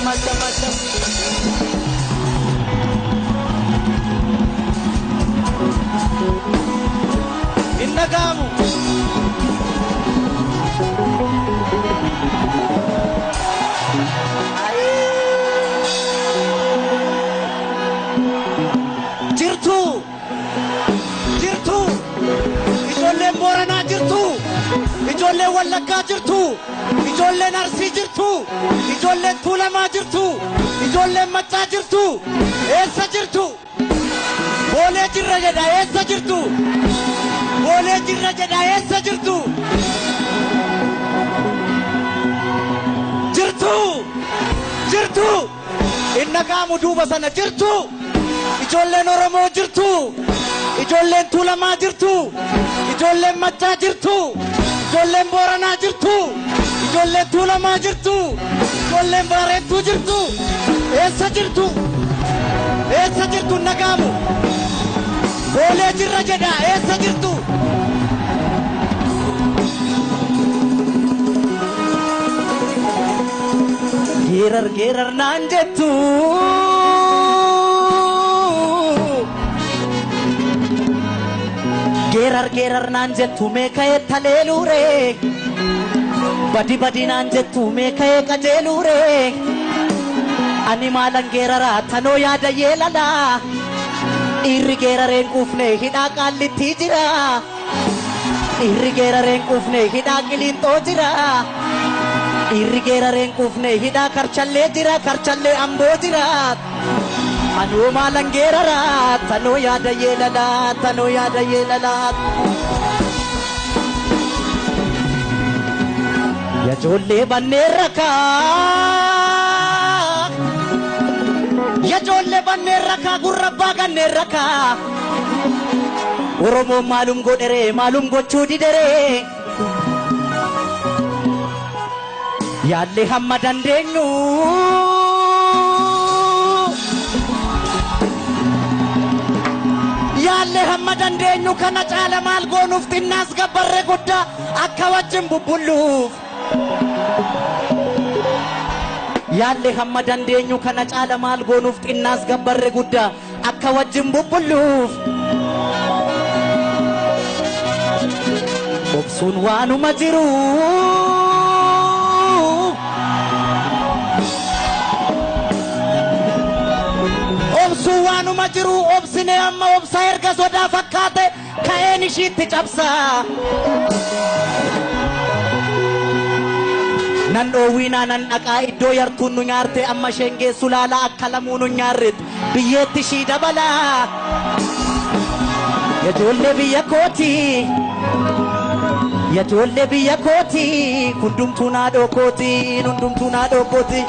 macam. Inna kamu. Jirtu. Ijoolleen Booranaa jirtu. Ijoolleen Wallaggaa jirtu. Ijoolleen Arsii jirtu. Ijoolleen Tuulamaa jirtu. Ijoolleen Maccaa jirtu. Eessa jirtu? Boolee jirra jedha eessa jirtu? Boolee jirra jedha eessa jirtu? Jirtu. Inna kaamu duuba sana jirtu. Ijoolleen Oromoo jirtu. Ijoolleen Tuulamaa jirtu. Ijoolleen Maccaa jirtu. Ijoolleen Booranaa jirtu. Ijoolleen Tuulamaa jirtu. Ijoolleen Baareettuu jirtu. Eessa jirtu? Eessa jirtu nagaamu? Boolee jirra jedha eessa jirtu? Geerar naan jettu. Geerar naan jettu meeka'ee taleeluure. Badi naan jettu meeka'ee qajeeluure. Ani maalan geeraraa tanoo yaada yeelala. Irri geerareen quufne hidhaa qaallitti jira. Irri geerareen quufne hidhaa qiliinxoo jira. Irri geerareen quufne hidhaa karchallee jira. Karchallee amboo jira. Anoo maalan geeraraa tanoo yaada yeelala. Tanoo yaada yeelala. Ya ijoollee banneen rakaa. Ya ijoollee banneen rakaa gurra abbaa kanneen rakaa. Oromoon maalum godheree maalum gochuu dideree. Yaallee hamma dandeenyu. Yaallee hamma dandeenyu kana caala maal goonuuf xinnaas gabbarree guddaa akka wajjin bubbulluuf. Yaallee hamma dandeenyu kana caala maal goonuuf xinnaas gabbarree guddaa akka wajjin bubbulluuf. Obsuun waanuma jiru. Obsuun waanuma jiru obsine amma obsa erga sodaa fakkaate ka'een ishiitti cabsa. Nan dhoowwiinaa nan dhaqaa iddoo yartuun nu nyaarte amma isheen geessu laalaa akka lamuu nu nyaarretti biyyeetti ishii dabalaa. Ya ijoollee biyya kooti. Ya ijoollee biyya kooti. Hundumtuu naadhoo kooti. Hundumtuu naadhoo kooti.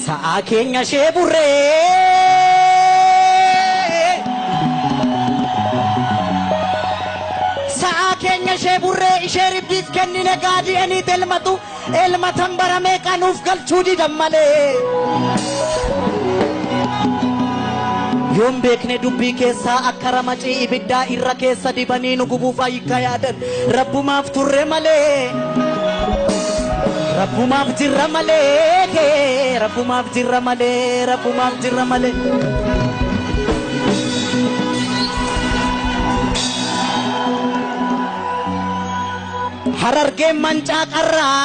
Sa'aa keenya ishee burree. Sa'aa keenya ishee burree ishee ribbiif kennine gaadii eniit elmatu elmatan baramee qanuuf galchuu didan malee. Yoon beekne dubbii keessaa akka ramacii ibiddaa irra keessa dibanii nu gubuuf ayyikka yaadan rabbumaaf turre malee. Rabbumaaf jirra malee. Rabbumaaf jirra malee. Rabbumaaf jirra malee. Harargeen mancaa qarraa.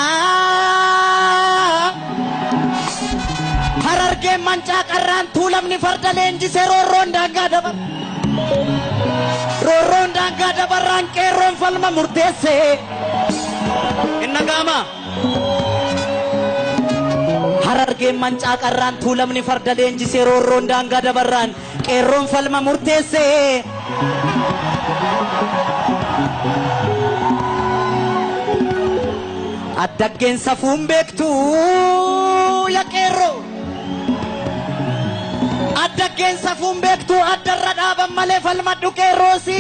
Harargeen mancaa qarraan tuulamni farda leenjisee roorroon daangaa dabar. Roorroon daangaa dabarraan qeerroon falma murteesse. Inna gaama. Harargeen mancaa qarraan tuulamni farda leenjisee roorroon daangaa dabarraan qeerroon falma murteesse addaggeen safuun beektu ya qeerroo addaggeen safuun beektu addarra dhaaban malee falmadhu qeerroosi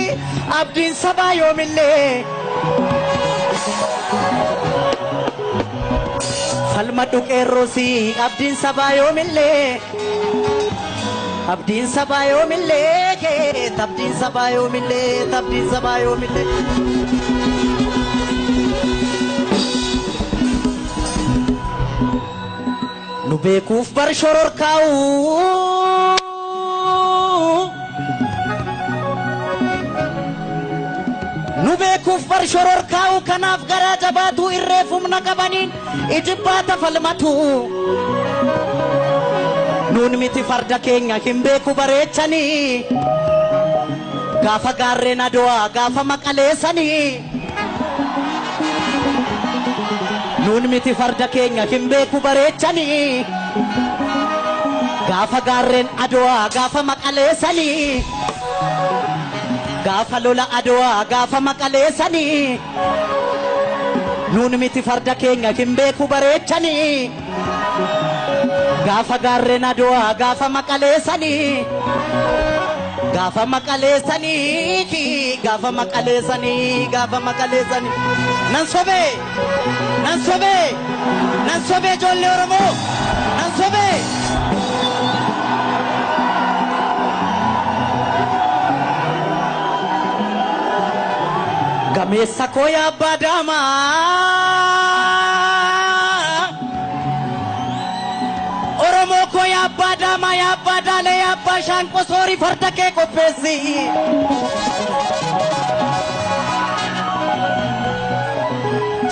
abdiin sabaa yoomillee falmadhu qeerroosi abdiin sabaa yoomillee abdiin sabaa yoomillee abdiin sabaa yoomillee abdiin sabaa yoomillee nu beekuuf bar shororkaa'u nu beekuuf bar shororkaa'u kanaaf garaa jabaatu irreef humna qabaniin ijibbaata falmatu nuun miti farda keenya hin beeku bareechanii gaafa gaarreen Adowaa gaafa maqaleessanii nuun miti farda keenya hin beeku bareechanii gaafa gaarreen Adowaa gaafa maqaleessanii gaafa lola Adowaa gaafa maqaleessanii nuun miti farda keenya hin beeku bareechanii gaafa gaarreen Adowaa gaafa maqaleessanii gaafa maqaleessanii gaafa maqaleessanii gaafa maqaleessanii nan sobee ijoollee Oromoo nan sobee gameessa koo yaa abbaa daamaa Oromoo koo yaa abbaa daamaa yaa abbaa daalee yaa abbaa shaanqoo soorii farda kee qopheessi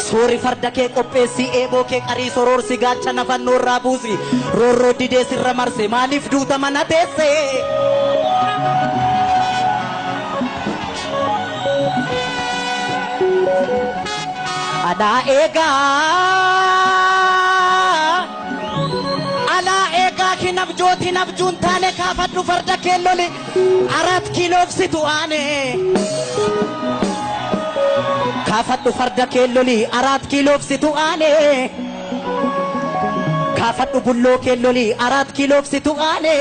Sori farda kee qopheessi eeboo kee qarii soroorsi gaacha nafannoo irraa buusi roorroo didee sirra marse maaliif duuta mana teesse alaa eegaa kinabjooti nabjuun taane kaafadhu farda kee loli 4 kiloofsitu aane kaafadhu farda kee loli 4 kiloofsitu aane kaafadhu bulloo kee loli 4 kiloofsitu aane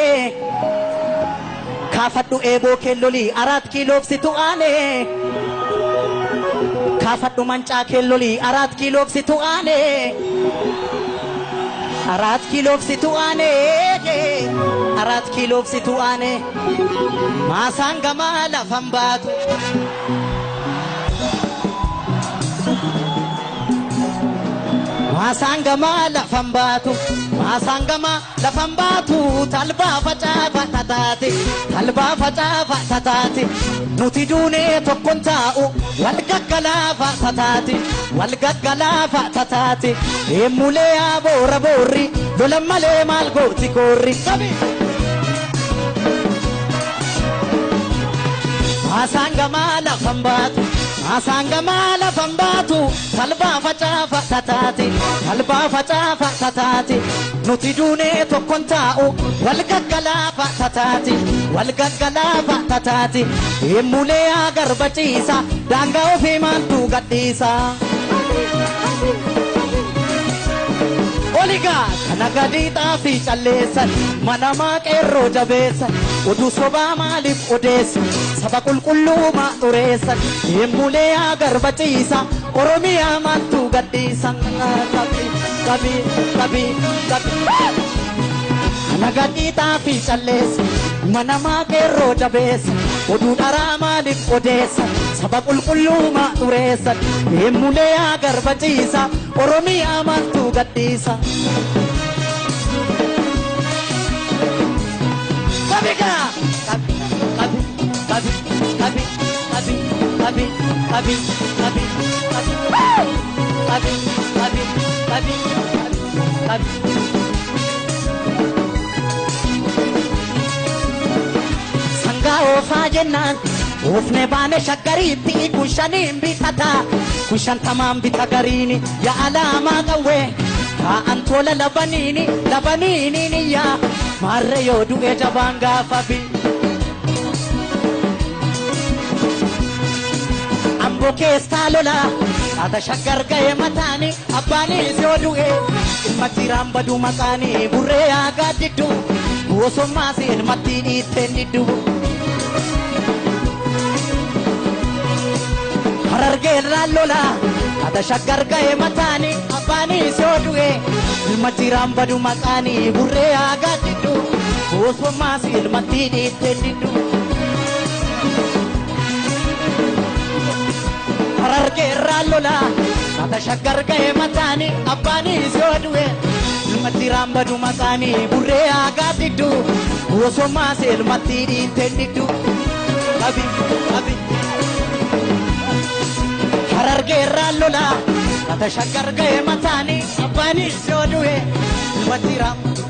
kaafadhu eeboo kee loli 4 kiloofsitu aane kaafadhu mancaa kee loli 4 kiloofsitu aane 4 kiloofsitu aane 4 kiloofsitu aane maasaan gamaa lafan baatu Masangama lafan baatu talbaa facaafa tataati nuti duunee tokkon taa'u wal gaggalaafa tataati eemmulee yaa boora boorri lolan malee maal gooti koorri Masangama lafan baatu talbaa facaafa tataati nuti duunee tokkon taa'u wal gaggalaafa tataati eemmulee yaa garbaciisa daangaa ofii maaltu gadhiisa Oligaa kana gadiidhaa fi calleessan manamaa qeerroo jabeessan oduu sobaa maaliif odeessan saba qulqulluu maa xureessan eemmulee yaa garbaciisa Oromiyaa maaltu gadhiisan qabi kana gadiidhaa fi calleessan manamaa qeerroo jabeessan oduu dharaa maaliif odeessan saba qulqulluu maa xureessan eemmulee yaa garbaciisa Oromiyaa maaltu gadhiisa Sangaa oofaa jennaan oofne baane shaggariitti kushaniin bitata kushantamaan bita gariini yaa alaamaa qawwee taa'an tola labaniini yaa maarre yoo du'e jabaan gaafa bi keessa lola ata shaggar ga'e mataani abbaani soo du'e ilmatti raambadu maqaani burree aagaa diddu bosommaa si ilmatti dhiitteen diddu harargeerraa lola ata shaggar ga'e mataani abbaani soo du'e ilmatti raambadu maqaani burree aagaa diddu bosommaa si ilmatti dhiitteen diddu harargeerraa lola ata shaggar ga'e mataani abbaani soo du'e ilmatti raambadu maqaani burree aagaa diddu bosommaa si ilmatti dhiitteen diddu abi abi harargeerraa lola ata shaggar ga'e mataani abbaani soo du'e ilmatti raambadu